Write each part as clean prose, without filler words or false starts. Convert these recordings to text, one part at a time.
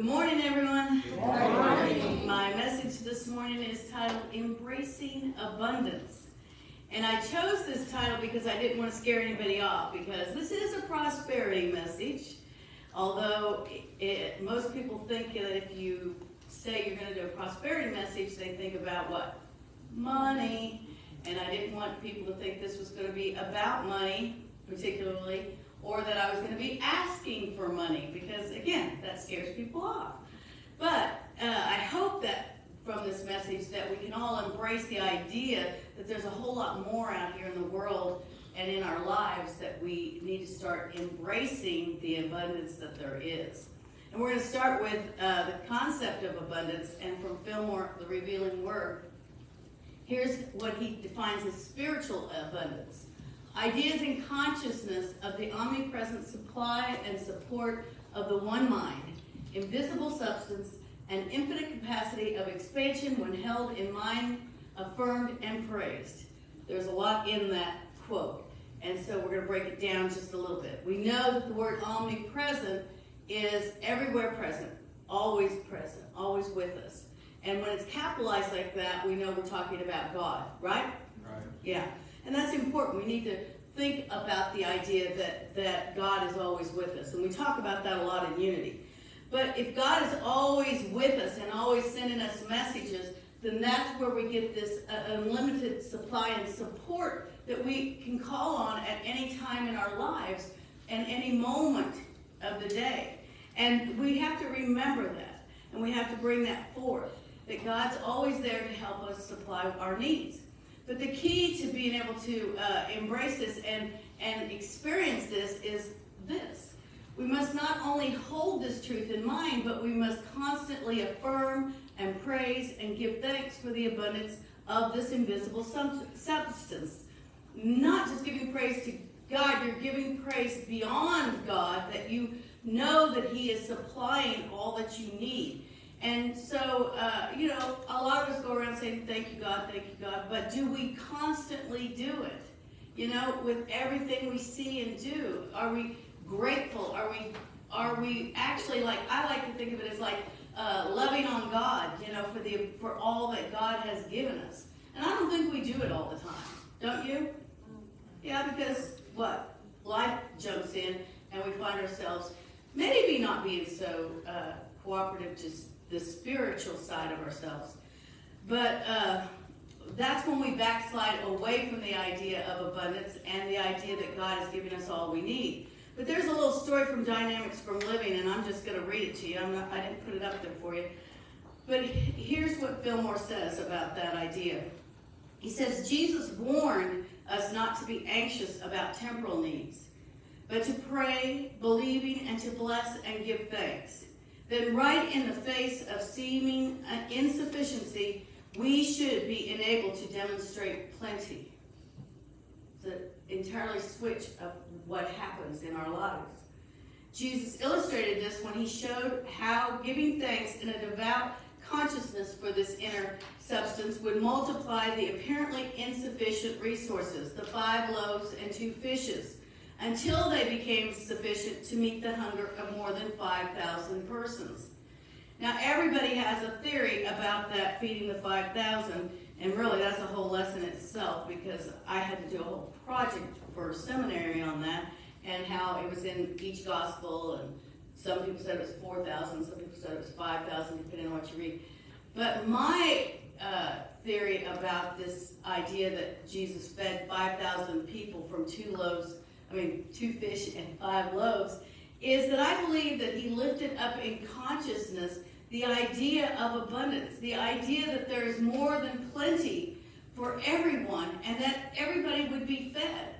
Good morning, everyone. Good morning. My message this morning is titled Embracing Abundance. And I chose this title because I didn't want to scare anybody off, because this is a prosperity message. Although most people think that if you say you're going to do a prosperity message, they think about what? Money. And I didn't want people to think this was going to be about money, particularly, or that I was going to be asking for money, because again, that scares people off. But I hope that from this message that we can all embrace the idea that there's a whole lot more out here in the world and in our lives that we need to start embracing the abundance that there is. And we're going to start with the concept of abundance, and from Fillmore, The Revealing Word. Here's what he defines as spiritual abundance. Ideas and consciousness of the omnipresent supply and support of the one mind, invisible substance, and infinite capacity of expansion when held in mind, affirmed, and praised. There's a lot in that quote, and so we're going to break it down just a little bit. We know that the word omnipresent is everywhere present, always with us. And when it's capitalized like that, we know we're talking about God, right? Right. Yeah. And that's important. We need to think about the idea that God is always with us. And we talk about that a lot in Unity. But if God is always with us and always sending us messages, then that's where we get this unlimited supply and support that we can call on at any time in our lives and any moment of the day. And we have to remember that. And we have to bring that forth, that God's always there to help us supply our needs. But the key to being able to embrace this and experience this is this. We must not only hold this truth in mind, but we must constantly affirm and praise and give thanks for the abundance of this invisible substance. Not just giving praise to God, you're giving praise beyond God, that you know that He is supplying all that you need. And so, a lot of us go around saying, thank you, God, but do we constantly do it? With everything we see and do? Are we grateful? Are we actually, I like to think of it as loving on God, for all that God has given us. And I don't think we do it all the time, don't you? Yeah, because life jumps in and we find ourselves maybe not being so cooperative, just the spiritual side of ourselves. But that's when we backslide away from the idea of abundance and the idea that God is giving us all we need. But there's a little story from Dynamics from Living, and I'm just going to read it to you. I didn't put it up there for you. But here's what Fillmore says about that idea. He says, Jesus warned us not to be anxious about temporal needs, but to pray, believing, and to bless and give thanks. Then right in the face of seeming insufficiency, we should be enabled to demonstrate plenty. It's an entirely switch of what happens in our lives. Jesus illustrated this when he showed how giving thanks in a devout consciousness for this inner substance would multiply the apparently insufficient resources, the 5 loaves and 2 fishes, until they became sufficient to meet the hunger of more than 5,000 persons. Now, everybody has a theory about that feeding the 5,000, and really that's a whole lesson itself, because I had to do a whole project for seminary on that, and how it was in each gospel, and some people said it was 4,000, some people said it was 5,000, depending on what you read. But my theory about this idea that Jesus fed 5,000 people from 2 fish and 5 loaves, is that I believe that he lifted up in consciousness the idea of abundance, the idea that there is more than plenty for everyone, and that everybody would be fed.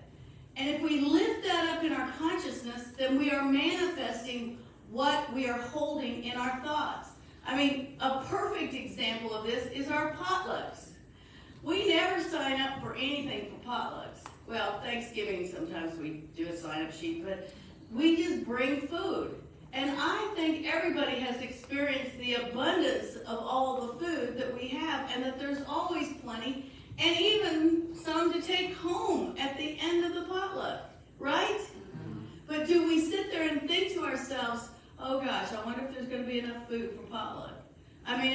And if we lift that up in our consciousness, then we are manifesting what we are holding in our thoughts. A perfect example of this is our potlucks. We never sign up for anything for potlucks. Well, Thanksgiving, sometimes we do a sign-up sheet, but we just bring food. And I think everybody has experienced the abundance of all the food that we have, and that there's always plenty, and even some to take home at the end of the potluck, right? But do we sit there and think to ourselves, oh gosh, I wonder if there's going to be enough food for potluck. I mean,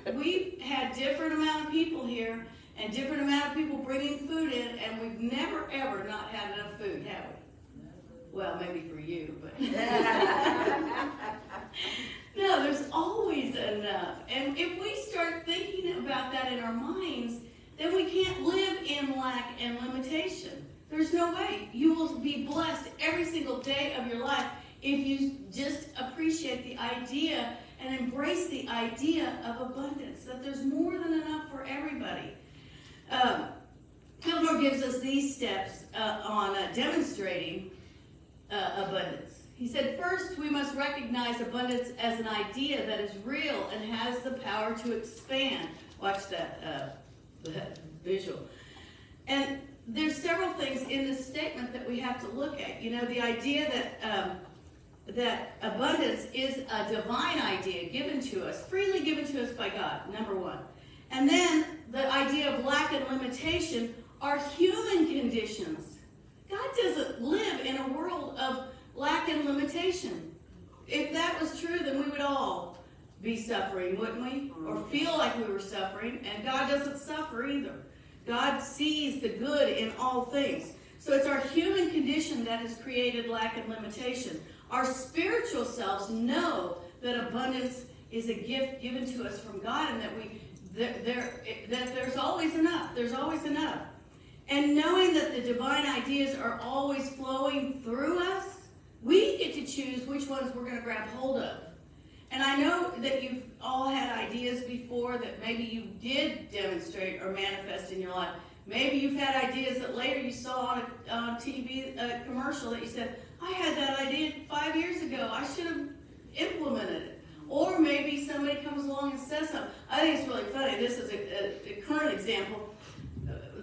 and we've had different amount of people here and different amount of people bringing food in, and we've never, ever not had enough food, have we? Well, maybe for you, but... No, there's always enough. And if we start thinking about that in our minds, then we can't live in lack and limitation. There's no way. You will be blessed every single day of your life if you just appreciate the idea and embrace the idea of abundance, that there's more than enough for everybody. Fillmore gives us these steps on demonstrating abundance. He said, first, we must recognize abundance as an idea that is real and has the power to expand. Watch that visual. And there's several things in this statement that we have to look at. You know, the idea that abundance is a divine idea given to us, freely given to us by God, number one. And then the idea of lack and limitation are human conditions. God doesn't live in a world of lack and limitation. If that was true, then we would all be suffering, wouldn't we? Or feel like we were suffering, and God doesn't suffer either. God sees the good in all things. So it's our human condition that has created lack and limitation. Our spiritual selves know that abundance is a gift given to us from God, and that there's always enough. There's always enough. And knowing that the divine ideas are always flowing through us, we get to choose which ones we're going to grab hold of. And I know that you've all had ideas before that maybe you did demonstrate or manifest in your life. Maybe you've had ideas that later you saw on a TV commercial that you said, I had that idea 5 years ago. I should have implemented it. Or maybe somebody comes along and says something. I think it's really funny. This is a current example.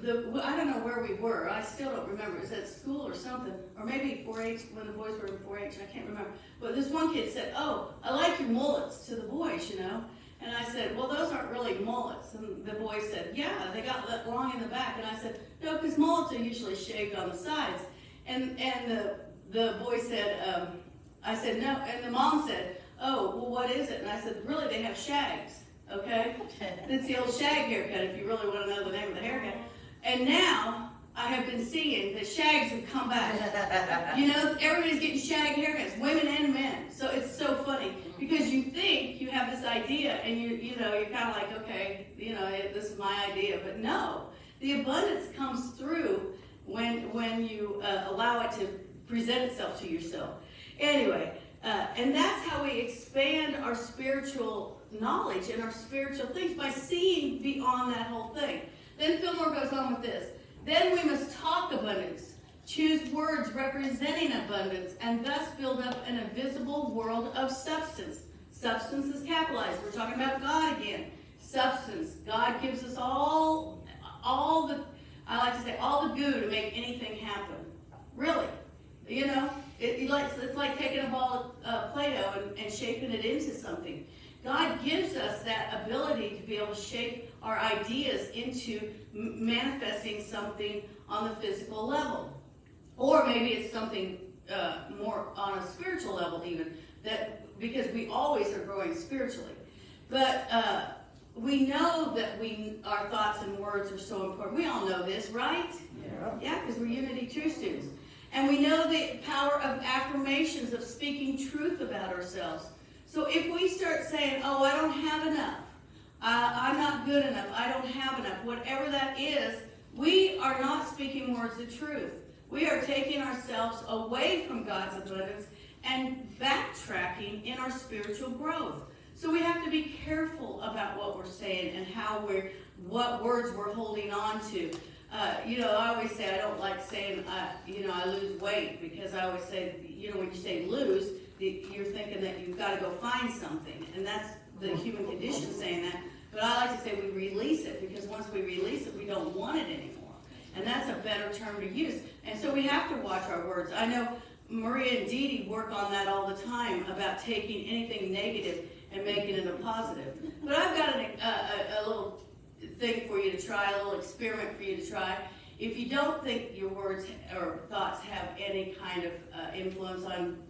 I don't know where we were. I still don't remember. It was at school or something. Or maybe 4-H, when the boys were in 4-H. I can't remember. But this one kid said, oh, I like your mullets, to the boys, you know. And I said, well, those aren't really mullets. And the boy said, yeah, they got that long in the back. And I said, no, because mullets are usually shaved on the sides. And the boy said, I said, no. And the mom said, oh, well, what is it? And I said, really, they have shags, okay? It's the old shag haircut, if you really want to know the name of the haircut. And now I have been seeing that shags have come back. You know, everybody's getting shag haircuts, women and men. So it's so funny because you think you have this idea and you're kind of like, okay, this is my idea. But no, the abundance comes through when you allow it to present itself to yourself. Anyway, and that's how we expand our spiritual knowledge and our spiritual things, by seeing beyond that whole thing. Then Fillmore goes on with this. Then we must talk abundance, choose words representing abundance, and thus build up an invisible world of substance. Substance is capitalized. We're talking about God again. Substance. God gives us all the, I like to say, all the goo to make anything happen. Really. You know, it's like taking a ball of Play-Doh and shaping it into something. God gives us that ability to be able to shape our ideas into manifesting something on the physical level. Or maybe it's something more on a spiritual level even, because we always are growing spiritually. But we know that our thoughts and words are so important. We all know this, right? Yeah, because we're Unity True students. And we know the power of affirmations, of speaking truth about ourselves. So if we start saying, oh, I don't have enough, I'm not good enough, I don't have enough, whatever that is, we are not speaking words of truth. We are taking ourselves away from God's abundance and backtracking in our spiritual growth. So we have to be careful about what we're saying and what words we're holding on to. I always say I don't like saying, I lose weight, because I always say, when you say lose, you're thinking that you've got to go find something, and that's the human condition saying that. But I like to say we release it, because once we release it, we don't want it anymore. And that's a better term to use. And so we have to watch our words. I know Maria and Dee Dee work on that all the time, about taking anything negative and making it a positive. But I've got a little thing for you to try, a little experiment for you to try. if you don't think your words or thoughts have any kind of influence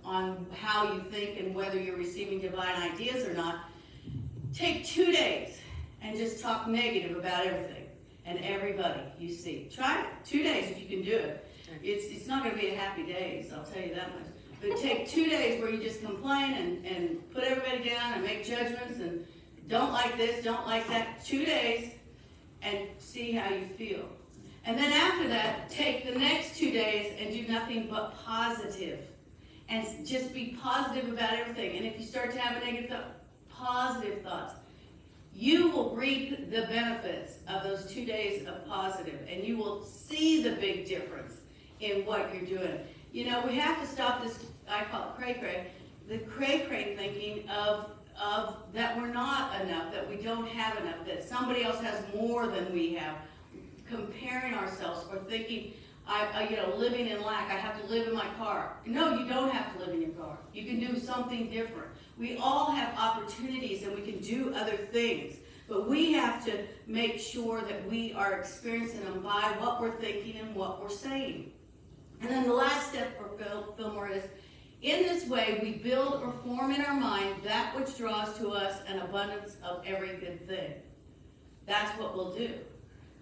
on how you think and whether you're receiving divine ideas or not, take 2 days and just talk negative about everything and everybody you see. Try it. 2 days if you can do it. It's not going to be a happy day, so I'll tell you that much. But take 2 days where you just complain and put everybody down and make judgments and don't like this, don't like that. 2 days and see how you feel. And then after that, take the next 2 days and do nothing but positive. And just be positive about everything. And if you start to have a negative thought, positive thoughts, you will reap the benefits of those 2 days of positive. And you will see the big difference in what you're doing. You know, we have to stop this, I call it cray-cray, the cray-cray thinking of that we're not enough, that we don't have enough, that somebody else has more than we have. Comparing ourselves or thinking, living in lack, I have to live in my car. No, you don't have to live in your car. You can do something different. We all have opportunities and we can do other things. But we have to make sure that we are experiencing them by what we're thinking and what we're saying. And then the last step for Fillmore is, in this way, we build or form in our mind that which draws to us an abundance of every good thing. That's what we'll do.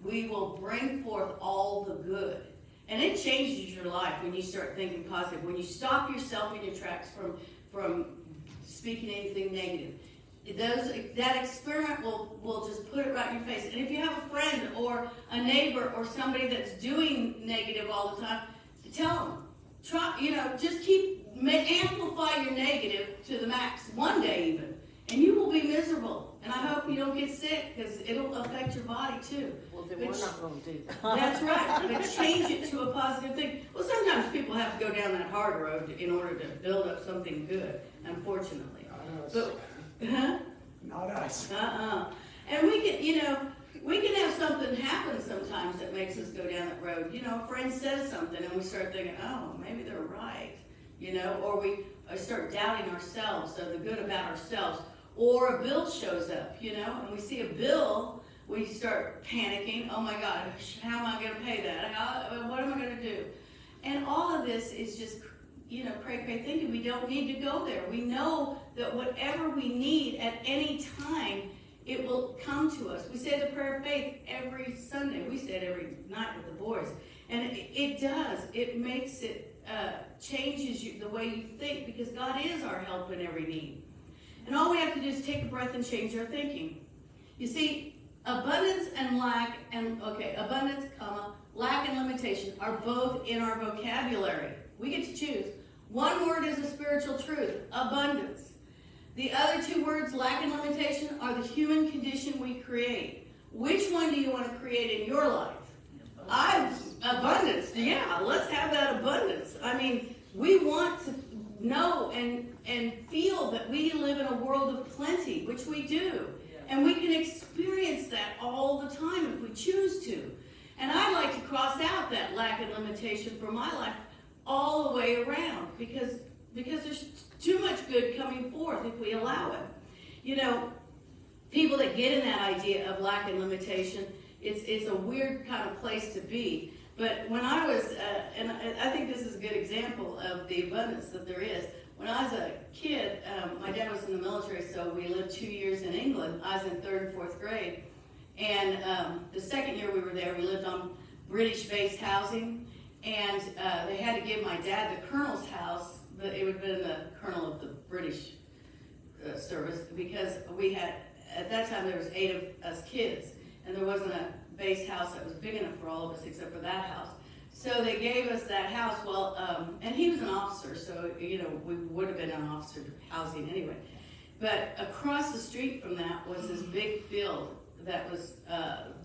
We will bring forth all the good. And it changes your life when you start thinking positive. When you stop yourself in your tracks from speaking anything negative. That experiment will just put it right in your face. And if you have a friend or a neighbor or somebody that's doing negative all the time, tell them. Just amplify your negative to the max, one day even, and you will be miserable. And I hope you don't get sick, because it'll affect your body too. Well, then we're not going to do that. That's right. But change it to a positive thing. Well, sometimes people have to go down that hard road in order to build up something good, unfortunately. Not us. But, huh? Not us. And we can have something happen sometimes that makes us go down that road. A friend says something and we start thinking, oh, maybe they're right. Or we start doubting ourselves, so the good about ourselves. Or a bill shows up, and we see a bill, we start panicking. Oh my God, how am I going to pay that? What am I going to do? And all of this is just, cray-cray thinking. We don't need to go there. We know that whatever we need at any time, it will come to us. We say the prayer of faith every Sunday. We say it every night with the boys. And it does. It makes it, changes the way you think, because God is our help in every need. And all we have to do is take a breath and change our thinking. You see, abundance, lack, and limitation are both in our vocabulary. We get to choose. One word is a spiritual truth, abundance. The other two words, lack and limitation, are the human condition we create. Which one do you want to create in your life? Abundance. Yeah, let's have that abundance. I mean, we want to know and feel that we live in a world of plenty, which we do. And we can experience that all the time if we choose to. And I'd like to cross out that lack and limitation from my life all the way around, because there's too much good coming forth if we allow it. People that get in that idea of lack and limitation, it's a weird kind of place to be. But when I was, and I think this is a good example of the abundance that there is. When I was a kid, my dad was in the military, so we lived 2 years in England. I was in 3rd and 4th grade. And the second year we were there, we lived on British-based housing. And they had to give my dad the colonel's house, but it would have been the colonel of the British service, because we had, at that time there was 8 of us kids, and there wasn't a base house that was big enough for all of us except for that house. So they gave us that house. Well, and he was an officer, so we would have been in officer housing anyway. But across the street from that was this big field that was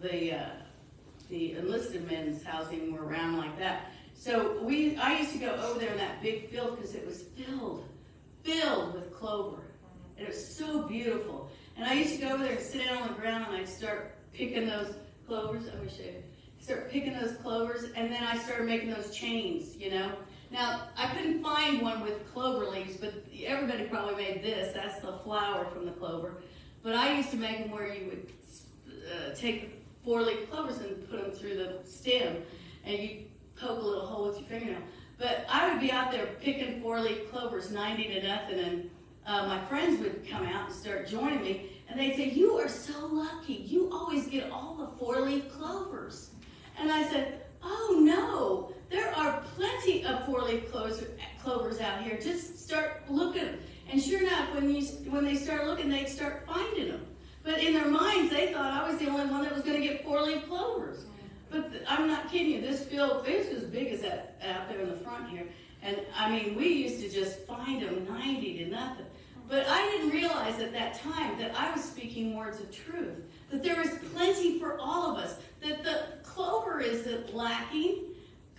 the enlisted men's housing were around like that. So I used to go over there in that big field because it was filled with clover. And it was so beautiful. And I used to go over there and sit down on the ground and I'd start picking those clovers. Let me show you. Start picking those clovers, and then I started making those chains, Now, I couldn't find one with clover leaves, but everybody probably made this. That's the flower from the clover. But I used to make them where you would take 4-leaf clovers and put them through the stem. and you poke a little hole with your fingernail. But I would be out there picking 4-leaf clovers, 90 to nothing, and my friends would come out and start joining me, and they'd say, "You are so lucky. You always get all the 4-leaf clovers." And I said, "Oh no, there are plenty of 4-leaf clovers out here. Just start looking." And sure enough, when they start looking, they'd start finding them. But in their minds, they thought I was the only one that was going to get 4-leaf clovers. But I'm not kidding you. This field is as big as that out there in the front here. And I mean, we used to just find them 90 to nothing. But I didn't realize at that time that I was speaking words of truth, that there is plenty for all of us, that the clover isn't lacking.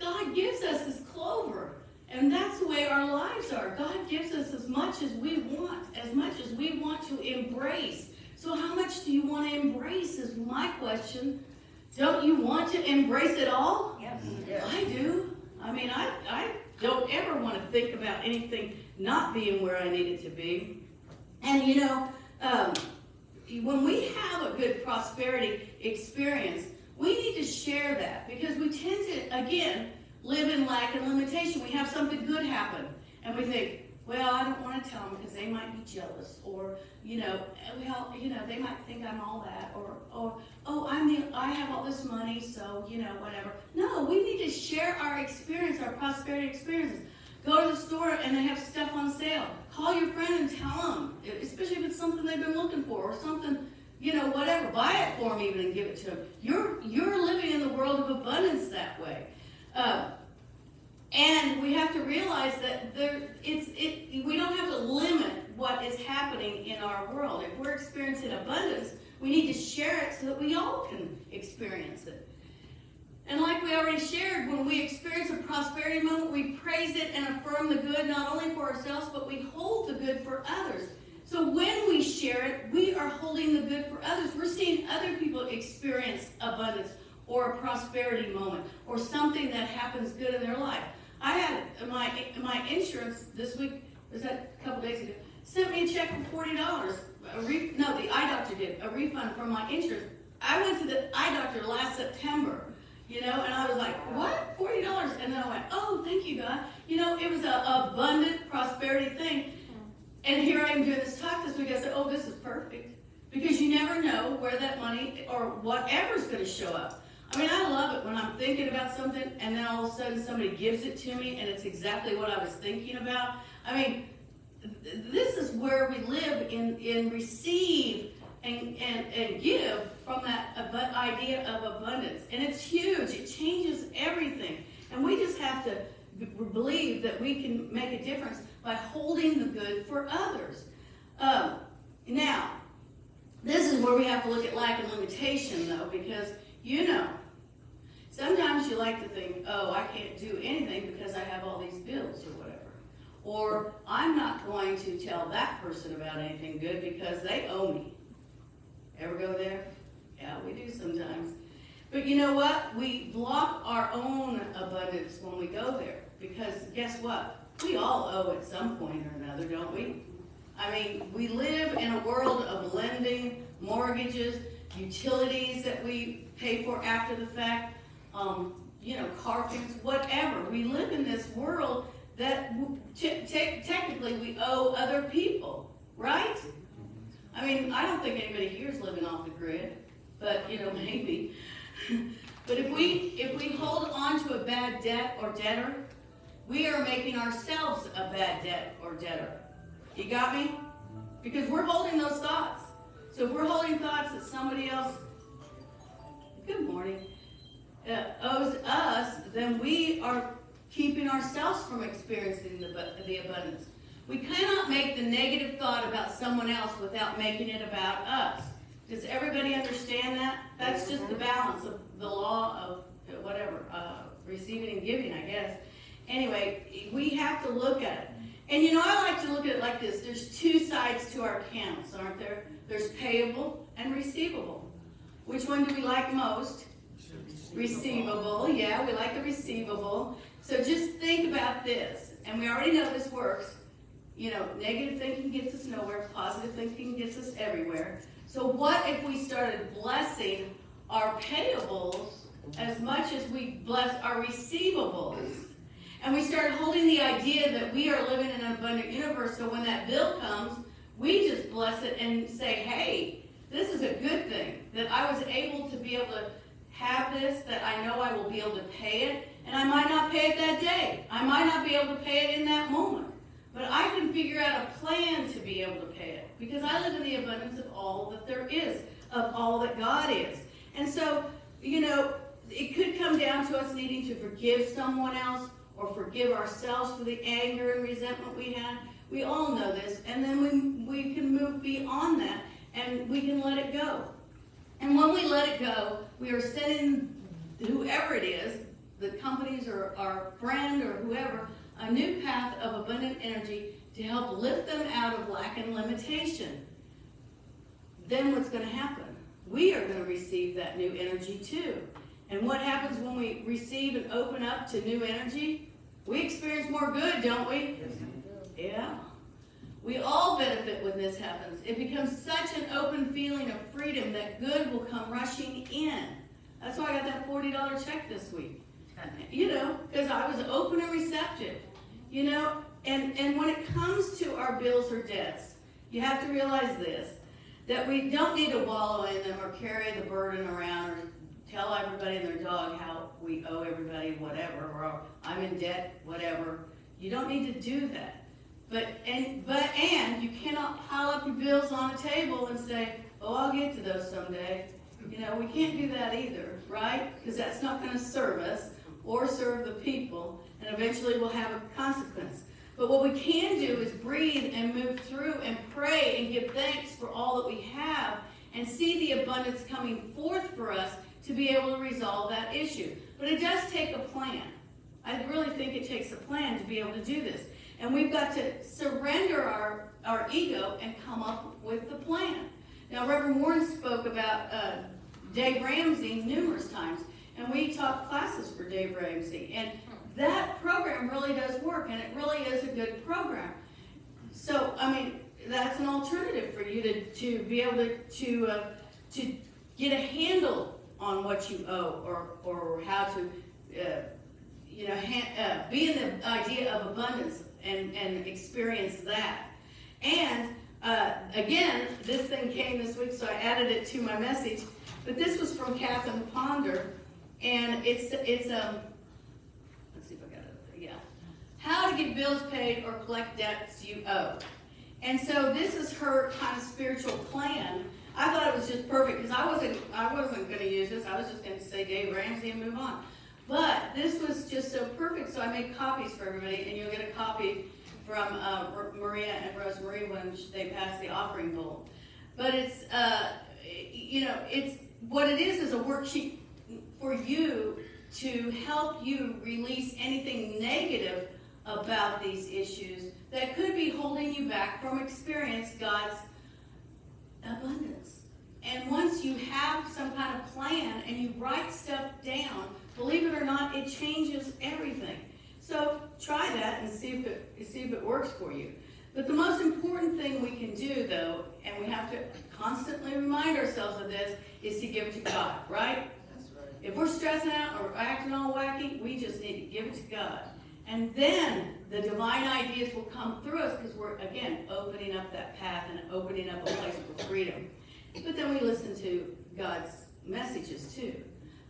God gives us His clover, and that's the way our lives are. God gives us as much as we want to embrace. So how much do you want to embrace is my question. Don't you want to embrace it all? Yes. I do. I mean, I don't ever want to think about anything not being where I need it to be. And you know, when we have a good prosperity experience, we need to share that, because we tend to, again, live in lack and limitation. We have something good happen, and we think, well, I don't want to tell them because they might be jealous, or, they might think I'm all that, or oh, I have all this money, so, whatever. No, we need to share our experience, our prosperity experiences. Go to the store and they have stuff on sale. Call your friend and tell them, especially if it's something they've been looking for, or something, whatever. Buy it for them even and give it to them. You're living in the world of abundance that way. And we have to realize that we don't have to limit what is happening in our world. If we're experiencing abundance, we need to share it so that we all can experience it. And like we already shared, when we experience a prosperity moment, we praise it and affirm the good not only for ourselves, but we hold the good for others. So when we share it, we are holding the good for others. We're seeing other people experience abundance or a prosperity moment or something that happens good in their life. I had my insurance this week, was that a couple days ago, sent me a check for $40. The eye doctor did, a refund from my insurance. I went to the eye doctor last September, and I was like, what? $40? And then I went, oh, thank you, God. It was an abundant prosperity thing. And here I am doing this talk this week. I said, oh, this is perfect. Because you never know where that money or whatever's going to show up. I mean, I love it when I'm thinking about something and then all of a sudden somebody gives it to me and it's exactly what I was thinking about. I mean, this is where we live in receive and give from that idea of abundance. And it's huge. It changes everything. And we just have to believe that we can make a difference by holding the good for others. Now, this is where we have to look at lack and limitation, though, because, sometimes you like to think, oh, I can't do anything because I have all these bills or whatever. Or I'm not going to tell that person about anything good because they owe me. Ever go there? Yeah, we do sometimes. But you know what? We block our own abundance when we go there. Because guess what? We all owe at some point or another, don't we? I mean, we live in a world of lending, mortgages, utilities that we pay for after the fact, car payments, whatever. We live in this world that technically we owe other people, right? I mean, I don't think anybody here is living off the grid, but, maybe. But if we hold on to a bad debt or debtor, we are making ourselves a bad debt or debtor. You got me? Because we're holding those thoughts. So if we're holding thoughts that somebody else, good morning, owes us, then we are keeping ourselves from experiencing the abundance. We cannot make the negative thought about someone else without making it about us. Does everybody understand that? That's just the balance of the law of receiving and giving, I guess. Anyway, we have to look at it. And I like to look at it like this. There's two sides to our accounts, aren't there? There's payable and receivable. Which one do we like most? Receivable. Yeah, we like the receivable. So just think about this. And we already know this works. Negative thinking gets us nowhere. Positive thinking gets us everywhere. So what if we started blessing our payables as much as we bless our receivables. And we start holding the idea that we are living in an abundant universe, so when that bill comes, we just bless it and say, hey, this is a good thing, that I was able to be able to have this, that I know I will be able to pay it, and I might not pay it that day. I might not be able to pay it in that moment. But I can figure out a plan to be able to pay it, because I live in the abundance of all that there is, of all that God is. And so, it could come down to us needing to forgive someone else or forgive ourselves for the anger and resentment we had. We all know this, and then we can move beyond that, and we can let it go. And when we let it go, we are sending whoever it is, the companies or our friend or whoever, a new path of abundant energy to help lift them out of lack and limitation. Then what's going to happen? We are going to receive that new energy too. And what happens when we receive and open up to new energy? We experience more good, don't we? Yes. Yeah. We all benefit when this happens. It becomes such an open feeling of freedom that good will come rushing in. That's why I got that $40 check this week. Because I was open and receptive. And when it comes to our bills or debts, you have to realize this, that we don't need to wallow in them or carry the burden around or tell everybody and their dog how we owe everybody whatever, or I'm in debt, whatever. You don't need to do that. And you cannot pile up your bills on a table and say, oh, I'll get to those someday. We can't do that either, right? Because that's not going to serve us or serve the people, and eventually we'll have a consequence. But what we can do is breathe and move through and pray and give thanks for all that we have and see the abundance coming forth for us to be able to resolve that issue. But it does take a plan. I really think it takes a plan to be able to do this. And we've got to surrender our ego and come up with the plan. Now, Reverend Warren spoke about Dave Ramsey numerous times, and we taught classes for Dave Ramsey. And that program really does work, and it really is a good program. So, that's an alternative for you to be able to get a handle on what you owe, or how to be in the idea of abundance and experience that. And again, this thing came this week, so I added it to my message. But this was from Catherine Ponder, and it's let's see if I got it. Yeah, how to get bills paid or collect debts you owe. And so this is her kind of spiritual plan. I thought it was just perfect because I wasn't going to use this. I was just going to say Dave Ramsey and move on. But this was just so perfect, so I made copies for everybody, and you'll get a copy from Maria and Rosemarie when they pass the offering bowl. But it's what it is a worksheet for you to help you release anything negative about these issues that could be holding you back from experiencing God's abundance. And once you have some kind of plan and you write stuff down, believe it or not, it changes everything. So try that and see if it works for you. But the most important thing we can do, though, and we have to constantly remind ourselves of this, is to give it to God, right? That's right. If we're stressing out or acting all wacky, we just need to give it to God. And then the divine ideas will come through us because we're, again, opening up that path and opening up a place for freedom. But then we listen to God's messages too.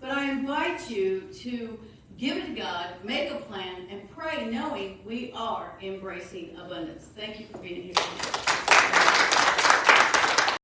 But I invite you to give it to God, make a plan, and pray knowing we are embracing abundance. Thank you for being here.